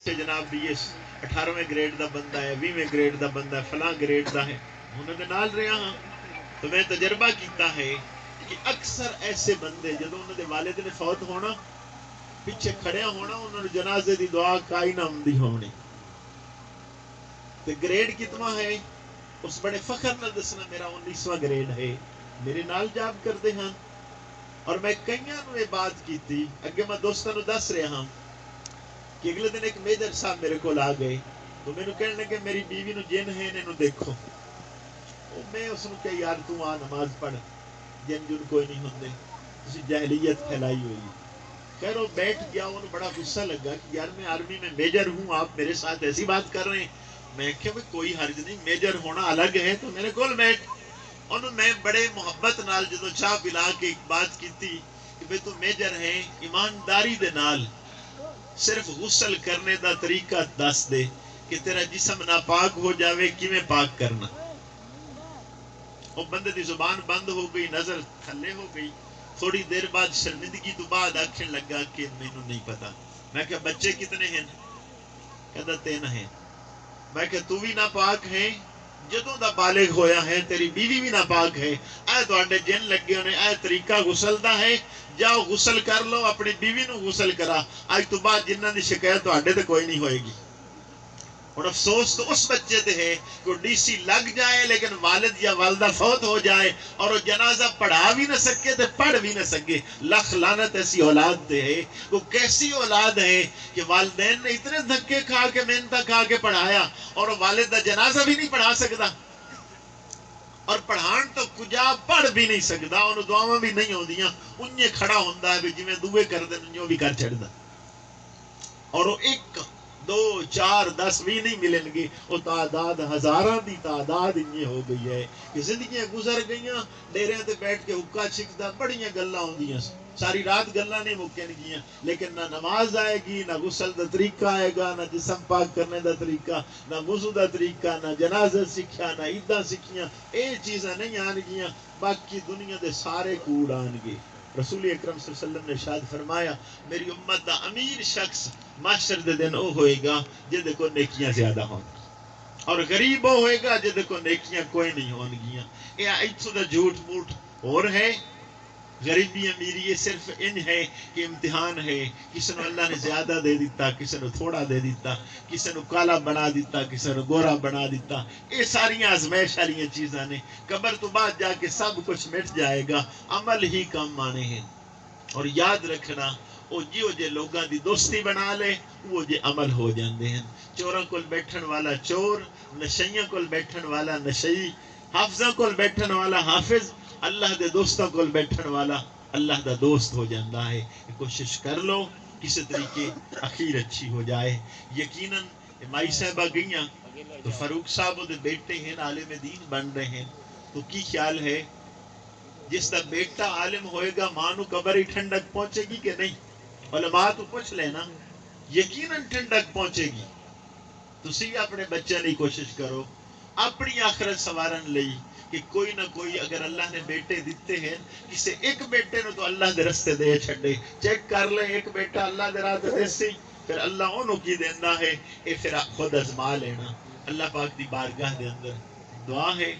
سے جناب بھی یہ 18ویں گریڈ دا بندہ ہے 20ویں گریڈ دا بندہ ہے فلاں گریڈ دا ہے انہوں نے نال رہا ہاں تو میں تجربہ کیتا ہے کہ اکثر ایسے بندے جدو انہوں نے والد نے فوت ہونا پیچھے کھڑے ہونا انہوں نے جنازے دی دعا کائی نہ ہوں ہونی تو گریڈ کتنا ہے اس بڑے فخر نہ دسنا میرا 19واں گریڈ ہے میرے نال جاب کرتے ہیں اور میں کئیاں نو یہ بات کی تھی اگے میں دوستوں نو دس رہا ہوں کہ اگلے دن ایک میجر صاحب میرے کو آ گئے تو میں کہنے لگے میری بیوی نو جن ہے انہوں دیکھو میں اس نے کہا یار تو آ نماز پڑھ جن جن کوئی نہیں ہوندے تسی جاہلیت پھیلائی ہوئی خیر وہ بیٹھ گیا انہوں بڑا غصہ لگا کہ یار میں آرمی میں میجر ہوں آپ میرے ساتھ ایسی بات کر رہے ہیں میں کہ کوئی حرج نہیں میجر ہونا الگ ہے تو میرے کول بیٹھ انہوں میں بڑے محبت نال جدو چاہ پلا کے ایک بات کی تھی کہ بھئی تو میجر ہیں ایمانداری دے نال صرف غسل کرنے دا طریقہ دس دے کہ تیرا جسم ناپاک ہو جاوے کیویں پاک کرنا وہ بندے دی زبان بند ہو گئی نظر تھلے ہو گئی تھوڑی دیر بعد شرمندگی تو بعد آکھنے لگا کہ مینوں نہیں پتا میں کہ بچے کتنے ہیں کہتا 3 ہیں میں کہ تو بھی ناپاک ہے جدوں دا بالغ ہویا ہے تیری بیوی بھی ناپاک ہے اے تواڈے جن لگے ہونے اے طریقہ غسل دا ہے جاؤ غسل کر لو اپنی بیوی نو غسل کرا آج تو بعد جنہاں دی شکایت تواڈے تے کوئی نہیں ہوئے گی اور افسوس تو اس بچے تے ہے کہ ڈی سی لگ جائے لیکن والد یا والدہ فوت ہو جائے اور وہ جنازہ پڑھا بھی نہ سکے تے پڑھ بھی نہ سکے لکھ لعنت ایسی اولاد تے ہے وہ کیسی اولاد ہے کہ والدین نے اتنے دھکے کھا کے محنت کھا کے پڑھایا اور والد دا جنازہ بھی نہیں پڑھا سکتا اور پڑھان تو کجا پڑھ بھی نہیں سکتا انہوں دعاواں بھی نہیں ہوندیاں انہیں کھڑا ہوندا ہے جویں دوے کر دے انہوں بھی کر چھڑدا اور وہ 1 2 4 10 بھی نہیں ملیں گے وہ تعداد ہزاراں دی تعداد یہ ہو گئی ہے کہ زندگیاں گزر گئیاں ڈیریاں تے بیٹھ کے حکا چھکدا بڑیاں گلاں ہوندیاں ساری رات گلاں نہیں مکن گیاں لیکن نہ نماز آئے گی نہ غسل دا طریقہ آئے گا نہ جسم پاک کرنے دا طریقہ نہ وضو دا طریقہ نہ جنازہ سکھیا نہ عیداں سکھیاں اے چیزاں نہیں آن گیاں باقی دنیا دے سارے کوڑ آن گے رسول اکرم صلی اللہ علیہ وسلم نے ارشاد فرمایا میری امت دا امیر شخص معاشر دے دن او ہوئے گا جے کو نیکیاں زیادہ ہوں اور غریب وہ ہوئے گا جے کو نیکیاں کوئی نہیں ہون گیاں یہ ایتھوں دا جھوٹ موٹ اور ہے غریبی امیری یہ صرف ان ہے کہ امتحان ہے کسی نے اللہ نے زیادہ دے دیتا کسی نے تھوڑا دے دیتا کسی نے کالا بنا دیتا کسی نے گورا بنا دیتا یہ ساری آزمائش والی چیزاں نے قبر تو بعد جا کے سب کچھ مٹ جائے گا عمل ہی کم آنے ہیں اور یاد رکھنا وہ جیو جے لوگاں دی دوستی بنا لے وہ جے عمل ہو جاندے ہیں چوراں کول بیٹھن والا چور نشیاں کول بیٹھن والا نشئی حافظاں کول بیٹھن والا حافظ اللہ دے دوستاں کول بیٹھن والا اللہ دا دوست ہو جاندہ ہے کوشش کر لو کسی طریقے اخیر اچھی ہو جائے یقیناً مائی صاحبہ گئیاں تو فاروق صاحب دے بیٹے ہیں عالم دین بن رہے ہیں تو کی خیال ہے جس کا بیٹا عالم ہوئے گا ماں نو قبر ہی ٹھنڈک پہنچے گی کہ نہیں علماء تو پوچھ لینا یقیناً ٹھنڈک پہنچے گی تسی اپنے بچے نہیں کوشش کرو اپنی آخرت سوارن لئی کہ کوئی نہ کوئی اگر اللہ نے بیٹے دیتے ہیں کسی ایک بیٹے نو تو اللہ دے رستے دے چھڑے چیک کر لیں ایک بیٹا اللہ دے راہ دے سی پھر اللہ انہوں کی دیندہ ہے اے پھر خود ازما لینا اللہ پاک دی بارگاہ دے اندر دعا ہے